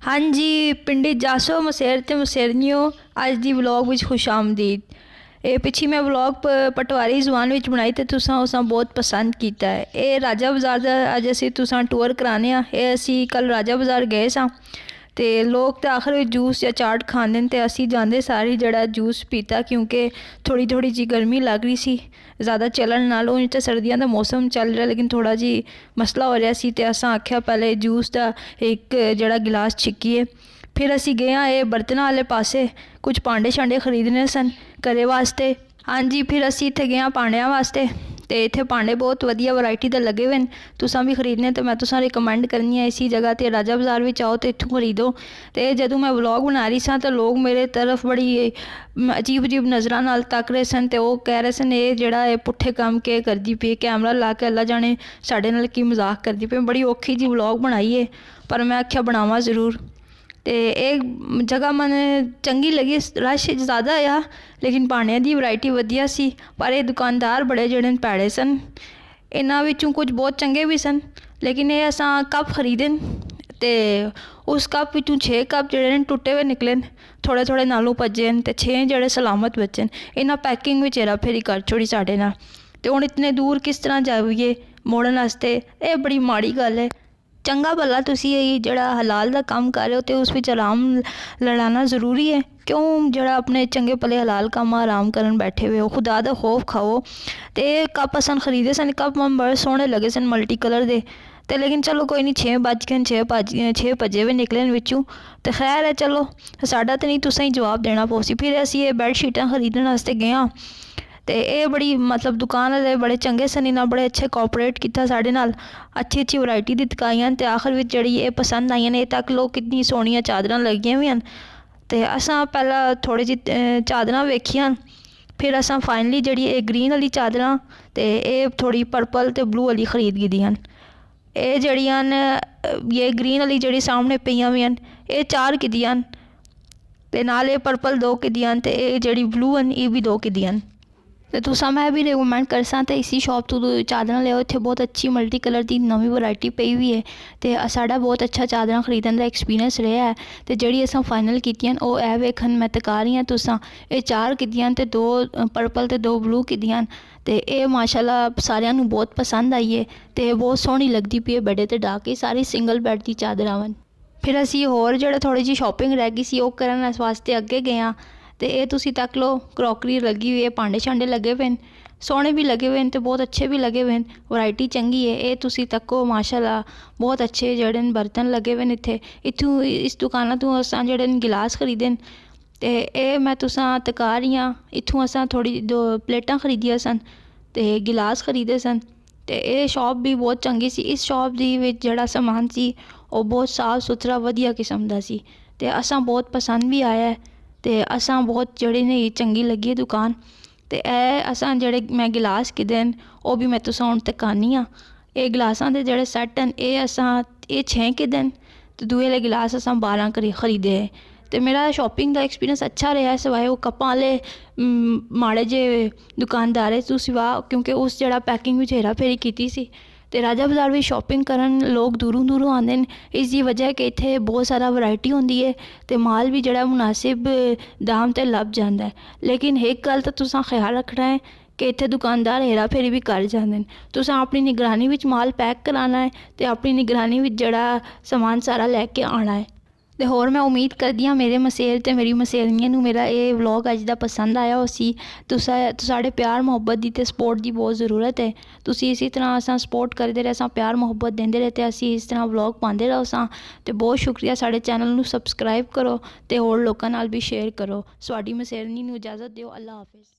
हाँ जी, पिंडी जासो मसेर ते मसेरनियो अज दी व्लॉग विच खुश आमदीद। ये पिछी मैं व्लॉग पटवारी जुबान विच बनाई ते तुसां उसां बहुत पसंद कीता है। ये राजा बाज़ार दा अज असीं तुसां टूर कराने आ। ये असीं कल राजा बाज़ार गए सां ते लोग ते आखिर विच जूस या चाट खांदे न ते असीं जांदे सारी जड़ा जूस पीता क्योंकि थोड़ी थोड़ी जी गर्मी लग रही सी ज़्यादा चलन नाल। उंज ते सर्दियां दा मौसम चल रहा लेकिन थोड़ा जी मसला हो रहा सी ते असां आख्या पहले जूस दा एक जड़ा गिलास छिक्कीए। फिर असी गए हाँ ये बर्तन वाले पासे कुछ भांडे शांडे खरीदने सन घरे वास्ते। हाँ जी, फिर असी इत्थे गए हाँ भांडियां वास्ते ते इत्थे भांडे बहुत वधिया वैरायटी दे लगे हुए न। तुसां भी खरीदने तो मैं तुसां रिकमेंड करनी है इसी जगह ते राजा बाज़ार विच आओ तो इत्थों खरीदो। तो जदों मैं व्लॉग बना रही सां तो लोग मेरे तरफ बड़ी अजीब अजीब नज़रां नाल तक रहे सन ते ओह कह रहे सन ये जेड़ा ये पुट्ठे काम के करदी पई, कैमरा ला के अल्लाह जाने साडे नाल की मजाक करदी पई। बड़ी औखी जी व्लॉग बनाई है पर मैं आख्या बनावां ज़रूर। तो एक जगह मैंने चंगी लगी, रश ज़्यादा आया लेकिन भांडियां दी वैरायटी वधिया सी पर ये दुकानदार बड़े जड़े भैड़े सन। इन्हां विचों कुछ बहुत चंगे भी सन लेकिन ये असां कप खरीदे ते उस कप विचों 6 कप जड़े टुटे हुए निकले, थोड़े थोड़े नालों भज्जे ते 6 जड़े सलामत बचे। इन्हां पैकिंग विच हेरा फेरी कर छोड़ी साडे नाल। ते हुण इतने दूर किस तरह जाइए मोड़न वास्ते, ये बड़ी माड़ी गल है। चंगा भला तुसी जड़ा हलाल दा काम कर रहे हो तो उस विच आराम लड़ाना ज़रूरी है। क्यों जड़ा अपने चंगे भले हलाल काम आराम करन बैठे हुए हो, खुदा दा खौफ खाओ। तो कप असन खरीदे सन, कप मन बड़े सोहने लगे सन मल्टी कलर दे। तो लेकिन चलो कोई नहीं, 6 बज गए, 6 भजे हुए निकले विचों तो खैर है, चलो साडा तो नहीं तुसें ही जवाब देना पौसी। फिर असी ये बैडशीटां खरीदने वास्ते गए हाँ तो ये बड़ी मतलब दुकान वाले बड़े चंगे सन, इन्हें बड़े अच्छे कोऑपरेट किया साढ़े नाल, अच्छी अच्छी वैरायटी दी दिखाईयां ते आखिर विच जड़ी ये पसंद आईयां ने। तक लोग कितनी सोहणियां चादरां लगियां हुई तो असां पहला थोड़ी जी चादरां वेखियां, फिर असां फाइनली जड़ी ये ग्रीन वाली चादरां ते ये थोड़ी पर्पल ते ब्लू वाली खरीद गिदियां। ये जड़ियां ये ग्रीन वाली जड़ी सामने पियां हुई ये 4 कीदियां ते नाल ये पर्पल 2 कीदियां ते ये जड़ी ब्लू हैं ये भी 2 कीदियां। तो तुसा मैं भी रिकमेंड करसा तो इसी शॉप तो चादरां लियो, इत्थे बहुत अच्छी मल्टी कलर की नवी वैरायटी पई हुई है। तो साड़ा बहुत अच्छा चादरां खरीदने का एक्सपीरियंस रहा है। तो जड़ी असां फाइनल कीतियां ओह ऐ वेखन मैं तका रही हूँ तुसां, ये 4 कीतियां ते 2 पर्पल ते 2 ब्लू कीतियां। तो ये माशाल्लाह सारियां नूं बहुत पसंद आई है तो बहुत सोहनी लगती पई है बेडे ते डा के, सारी सिंगल बैड की चादरां वन। फिर असी होर जड़ा थोड़ी जी शॉपिंग रह गई सी ओह करन वास्ते अगे गए हाँ तो ये तुसी तक लो क्रॉकरी लगी हुई है, भांडे शांडे लगे हुए हैं, सोहने भी लगे हुए हैं तो बहुत अच्छे भी लगे हुए हैं, वैरायटी चंगी है। ये तुसी तको माशाल्लाह बहुत अच्छे जड़े बर्तन लगे हुए हैं इत्थे। इत्थों इस दुकाना तो असां जड़े गिलास खरीदे तो ये मैं तुसां तका रही हाँ। इत्थों असां थोड़ी 2 प्लेटां खरीदियां सन ते गिलास खरीदे सन। तो ये शॉप भी बहुत चंगी सी। इस शॉप दी विच जड़ा समान सी वो बहुत साफ सुथरा वधिया किस्म दा सी ते असां बहुत पसंद भी आया है तो असां बहुत जड़ी ने चंगी लगी है दुकान। तो ए असां जड़े मैं गिलास कीदे न वो भी मैं तुसां हुण तकानी हाँ। ये गिलासां दे जड़े सैट न ये असां ये 6 कीदे न तो दूए वाले गिलास असां 12 खरीदे है। तो मेरा शॉपिंग का एक्सपीरियंस अच्छा रहा है सिवाए वो कप्पां वाले माड़े जे दुकानदारे तो सिवा, क्योंकि उस जड़ा पैकिंग विच हेरा फेरी कीती सी। तो राजा बाज़ार भी शॉपिंग करन लोग दूरों दूरों आते हैं, इसकी वजह कि इत्थे बहुत सारा वैरायटी होंदी है तो माल भी जड़ा मुनासिब दाम ते लभ जाता है। लेकिन एक गल तो तुसां ख्याल रखना है कि इत्थे दुकानदार हेरा फेरी भी कर जाते हैं। तुसां अपनी निगरानी विच माल पैक कराना है तो अपनी निगरानी विच जड़ा समान सारा लैके आना है। तो होर मैं उम्मीद करदी हाँ मेरे मसेर ते मेरी मसेरनियां नूं मेरा ये व्लॉग अज दा पसंद आया होसी। साढ़े प्यार मुहब्बत दी ते सपोर्ट दी बहुत ज़रूरत है। तुसी इसी तरह असां सपोर्ट करते रहे, असां प्यार मुहब्बत देंदे रहे तो असी इस तरह व्लॉग पाते रहो असां। तो बहुत शुक्रिया, साढ़े चैनल नूं सबसक्राइब करो तो होर लोकां नाल भी शेयर करो। साडी मसेरनी नूं इजाज़त दिओ, अल्लाह हाफिज़।